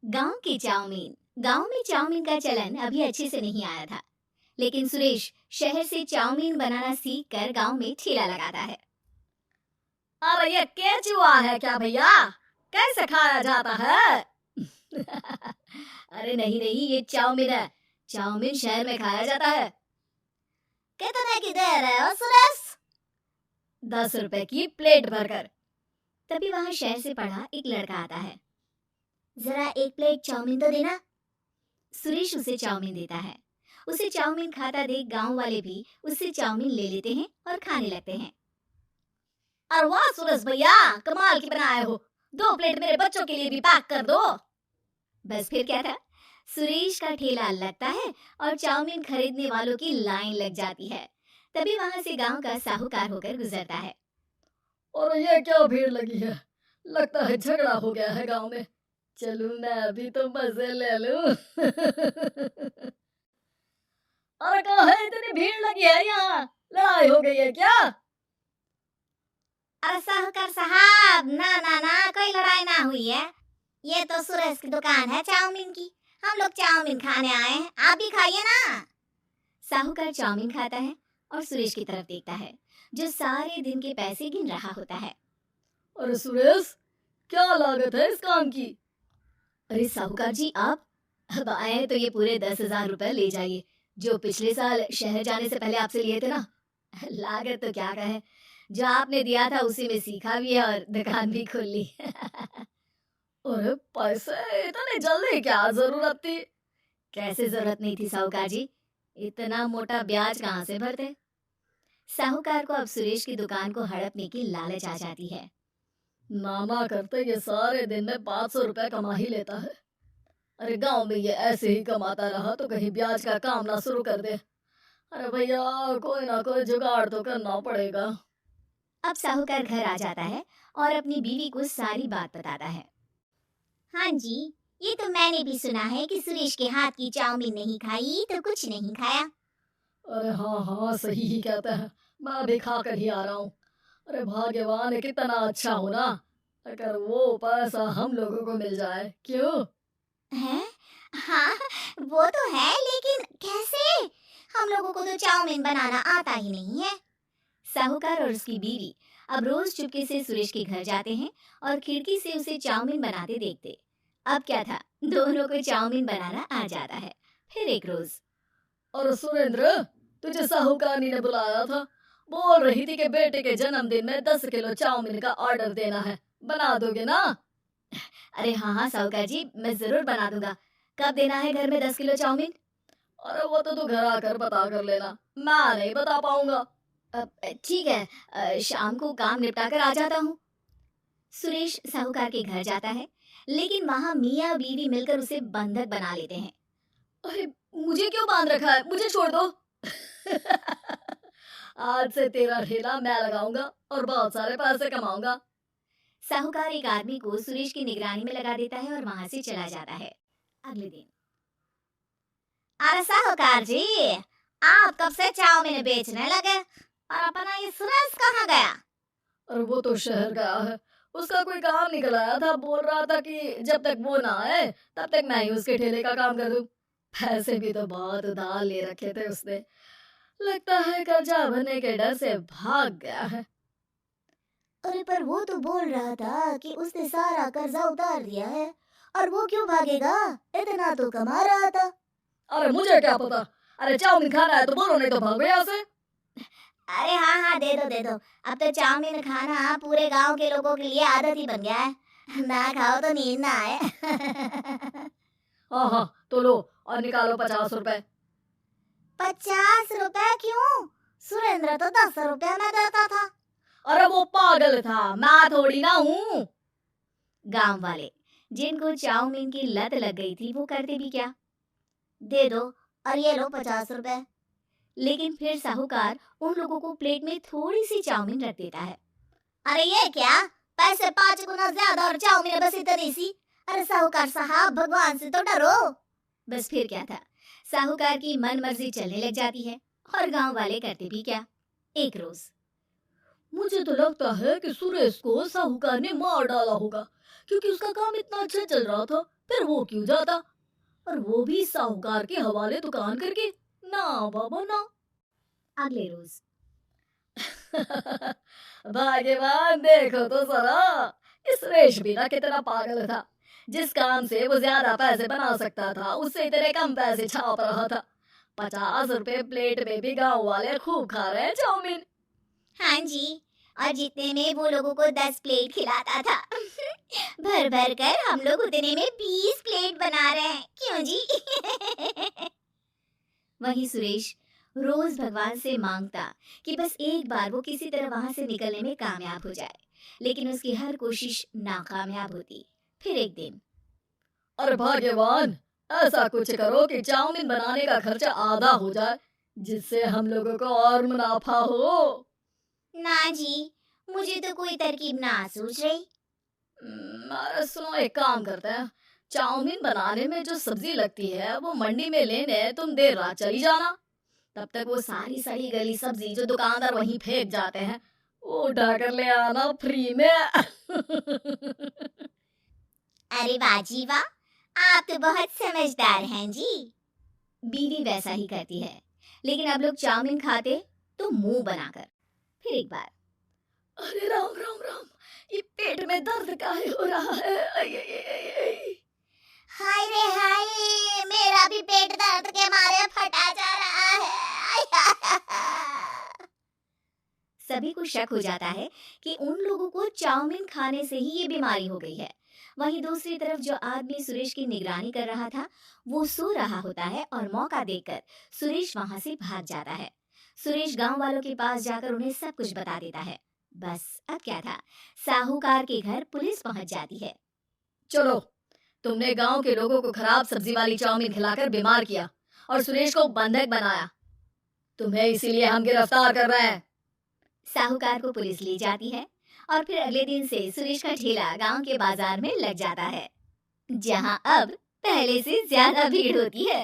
गांव की चाउमीन। गांव में चाउमीन का चलन अभी अच्छे से नहीं आया था, लेकिन सुरेश शहर से चाउमीन बनाना सीख कर गाँव में ठेला लगाता है। अब ये केचुआ है क्या भैया? कैसे खाया जाता है? अरे नहीं नहीं, ये चाउमीन है। चाउमीन शहर में खाया जाता है। कितने की दे रहे हो सुरेश? 10 रुपए की प्लेट भरकर। तभी वहां शहर से पढ़ा एक लड़का आता है। जरा एक प्लेट चाउमीन तो देना। सुरेश उसे चाउमीन देता है। उसे चाउमीन खाता देख गांव वाले भी उससे चाउमीन ले लेते हैं और खाने लगते हैं। अरे वाह सुरेश भैया, कमाल की बनाए हो। 2 प्लेट मेरे बच्चों के लिए भी पैक कर दो। बस फिर क्या था, सुरेश का ठेला लगता है और चाउमीन खरीदने वालों की लाइन लग जाती है। तभी वहां से गांव का साहूकार होकर गुजरता है। और ये क्या भीड़ लगी है? लगता है झगड़ा हो गया है गांव में। चलूं मैं अभी तो मजे ले लूं। अरे कहाँ है, इतनी भीड़ लगी है यहाँ? लड़ाई हो गई है क्या? अरे साहूकार साहब, ना ना ना, कोई लड़ाई ना हुई है। ये तो सुरेश की दुकान है चाउमीन की। हम लोग चाउमीन खाने आए हैं, आप भी खाइए ना। साहूकार चाउमीन खाता है और सुरेश की तरफ देखता है, जो सारे दिन के पैसे गिन रहा होता है। अरे सुरेश, क्या लागत है इस काम की? अरे साहूकार जी, आप अब आए हैं तो ये पूरे 10,000 रुपए ले जाइए, जो पिछले साल शहर जाने से पहले आपसे लिए थे ना। लागत तो क्या कहे, जो आपने दिया था उसी में सीखा भी है और दुकान भी खोल ली। अरे पैसे इतने जल्दी क्या जरूरत थी? कैसे जरूरत नहीं थी साहूकार जी, इतना मोटा ब्याज कहाँ से भरते। साहूकार को अब सुरेश की दुकान को हड़पने की लालच आ जाती है। नामा करते ये सारे दिन में 500 रुपए कमा ही लेता है। अरे गांव में ये ऐसे ही कमाता रहा तो कहीं ब्याज का काम ना शुरू कर दे। अरे भैया, कोई ना कोई जुगाड़ तो करना पड़ेगा। अब साहूकार घर आ जाता है और अपनी बीवी को सारी बात बताता है। हाँ जी, ये तो मैंने भी सुना है कि सुरेश के हाथ की चाउमीन नहीं खाई तो कुछ नहीं खाया। अरे हाँ हाँ, सही ही कहता है। मैं भी खा कर ही आ रहा हूँ। अरे भाग्यवान है, कितना अच्छा हो ना। अगर वो पैसा हम लोगों को मिल जाए। क्यों? हैं? हाँ, वो तो है, लेकिन कैसे? हम लोगों को तो चाउमीन बनाना आता ही नहीं है। साहूकार और उसकी बीवी अब रोज चुपके से सुरेश के घर जाते हैं और खिड़की से उसे चाउमीन बनाते देखते। अब क्या था, दोनों को चाउमीन बनाना आ जाता है। फिर एक रोज, और सुरेंद्र, तुझे साहूकारनी ने बुलाया था। बोल रही थी कि बेटे के जन्मदिन में 10 किलो चाउमीन का ऑर्डर देना है। बना दोगे ना? अरे हाँ हाँ साहूकार जी, मैं जरूर बना दूंगा। कब देना है घर में 10 किलो चाउमीन? अरे वो तो तू घर आकर बता कर लेना, मैं नहीं बता पाऊंगा। ठीक है, शाम को काम निपटा कर आ जाता हूँ। सुरेश साहूकार के घर जाता है, लेकिन वहां मियाँ बीवी मिलकर उसे बंधक बना लेते हैं। अरे मुझे क्यों बांध रखा है? मुझे छोड़ दो। आज से तेरा ठेला मैं लगाऊंगा और बहुत सारे पैसे कमाऊंगा। साहूकार एक आदमी को सुरेश की निगरानी में लगा देता है और वहां से चला जाता है। अगले दिन, अरे साहूकार जी, आप कब से चाउमीन बेचने लगे और अपना ये सुरेश कहाँ गया? और वो तो शहर गया है। उसका कोई काम निकल आया था, बोल रहा था कि जब तक वो ना आए तब तक मैं ही उसके ठेले का काम कर दूं। पैसे भी तो बहुत उधार ले रखे थे उसने। लगता है कर्जा भरने के डर से भाग गया है। अरे पर वो तो बोल रहा था कि उसने सारा कर्जा उतार दिया है, और वो क्यों भागेगा? इतना तो कमा रहा था। अरे मुझे क्या पता। अरे चाउमीन खाना है तो बोलो, नहीं तो भागो यहाँ से। अरे हाँ हाँ, दे दो दे दो। अब तो चाउमीन खाना पूरे गांव के लोगों के लिए आदत ही बन गया है। ना खाओ तो नींद ना आए। हाँ हाँ, तो लो और निकालो 50 रुपए। 50 रुपए क्यों? सुरेंद्र तो 10 रुपए में देता था। अरे वो पागल था, मैं थोड़ी ना हूँ। गांव वाले, जिनको चाउमीन की लत लग गई थी, वो करते भी क्या, दे दो और ये लो 50 रुपए। लेकिन फिर साहूकार उन लोगों को प्लेट में थोड़ी सी चाउमीन रख देता है। अरे ये क्या? पैसे 5 गुना ज्यादा और चाउमीन बस इतनी सी। अरे साहूकार साहब, भगवान से तो डरो। बस फिर क्या था, साहूकार की मन मर्जी चलने लग जाती है और गांव वाले करते भी क्या। एक रोज, मुझे तो लगता है कि सुरेश को साहूकार ने मार डाला होगा, क्योंकि उसका काम इतना अच्छा चल रहा था, फिर वो क्यों जाता? और वो भी साहूकार के हवाले दुकान करके? ना बाबा ना। अगले रोज भाग्यवान देखो तो जरा, इस सुरेश भी ना कितना पागल था। जिस काम से वो ज्यादा पैसे बना सकता था, उससे इतने कम पैसे छाप रहा था। 50 रुपए प्लेट में भी गांव वाले खूब खा रहे हैं चाउमीन। हाँ जी, और जितने में वो लोगों को 10 प्लेट खिलाता था भर भर कर हम लोग उतने में 20 प्लेट बना रहे हैं, क्यों जी? वहीं सुरेश रोज भगवान से मांगता कि बस एक बार वो किसी तरह वहां से निकलने में कामयाब हो जाए, लेकिन उसकी हर कोशिश नाकामयाब होती। फिर एक दिन अरे भाग्यवान, ऐसा कुछ करो कि चाउमीन बनाने का खर्चा आधा हो जाए, जिससे हम लोगों को और मुनाफा हो। ना जी, मुझे तो कोई तरकीब ना सूझ रही। अरे सुनो, एक काम करते हैं। चाउमीन बनाने में जो सब्जी लगती है वो मंडी में लेने तुम देर रात चली जाना। तब तक वो सारी सड़ी गली सब्जी जो दुकानदार वहीं फेंक जाते हैं, वो उठा कर ले आना फ्री में। अरे वाह जी वाह, आप तो बहुत समझदार हैं जी। बीवी वैसा ही करती है, लेकिन अब लोग चाउमीन खाते तो मुंह बनाकर। फिर एक बार अरे राम राम राम, ये पेट में दर्द काहे हो रहा है? आई, आई, आई, आई, आई। हाय रे हाय, मेरा भी पेट दर्द के मारे फटा जा रहा है। सभी को शक हो जाता है कि उन लोगों को चाउमीन खाने से ही ये बीमारी हो गई है। वहीं दूसरी तरफ जो आदमी सुरेश की निगरानी कर रहा था, वो सो रहा होता है और मौका देखकर सुरेश वहां से भाग जाता है। सुरेश गांव वालों के पास जाकर उन्हें सब कुछ बता देता है। बस अब क्या था, साहूकार के घर पुलिस पहुंच जाती है। चलो, तुमने गांव के लोगों को खराब सब्जी वाली चाउमीन खिलाकर बीमार किया और सुरेश को बंधक बनाया। तुम्हें इसीलिए हम गिरफ्तार कर रहे हैं। साहूकार को पुलिस ले जाती है और फिर अगले दिन से सुरेश का ठेला गांव के बाजार में लग जाता है, जहां अब पहले से ज्यादा भीड़ होती है।